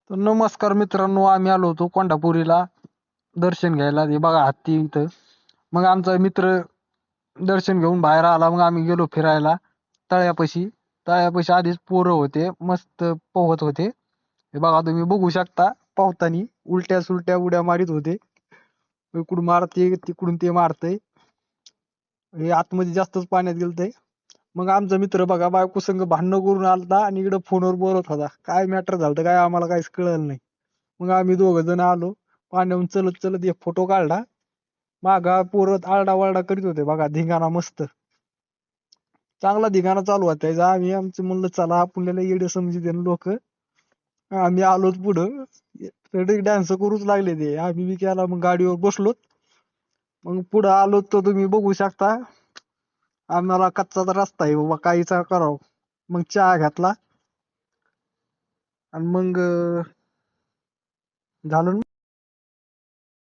तर नमस्कार मित्रांनो, आम्ही आलो होतो कोंढापुरीला दर्शन घ्यायला. हे बघा हत्ती इथं. मग आमचा मित्र दर्शन घेऊन बाहेर आला. मग आम्ही गेलो फिरायला तळ्यापाशी. तळ्यापाशी आधीच पोरं होते, मस्त पोहत होते. हे बघा तुम्ही बघू शकता, पोहतानी उलट्या सुलट्या उड्या मारित होते. इकडून मारते तिकडून ते मारतय. हे आतमध्ये जास्तच पाण्यात गेलतय. मग आमचा मित्र बघा बायको संग भांडणं करून आलता आणि इकडे फोनवर बोलत होता. काय मॅटर झालं काय आम्हाला काहीच कळलं नाही. मग आम्ही दोघ जण आलो, पाण्याहून चलत चलत एक फोटो काढला. मागा पोरं आरडाओरडा करीत होते बघा, धिंगाणा मस्त. चांगला धिंगाणा चालू होता त्याचा. आम्ही आमचं म्हणलं चला आपल्याला येडे समजते लोक. आम्ही आलोच पुढं. डान्स करूच लागले ते. आम्ही बी केला, मग गाडीवर बसलो. मग पुढं आलो तर तुम्ही बघू शकता, आम्हाला कच्चाचा रस्ता आहे बाबा, काहीचा करावं. मग चहा घेतला आणि मग झालं.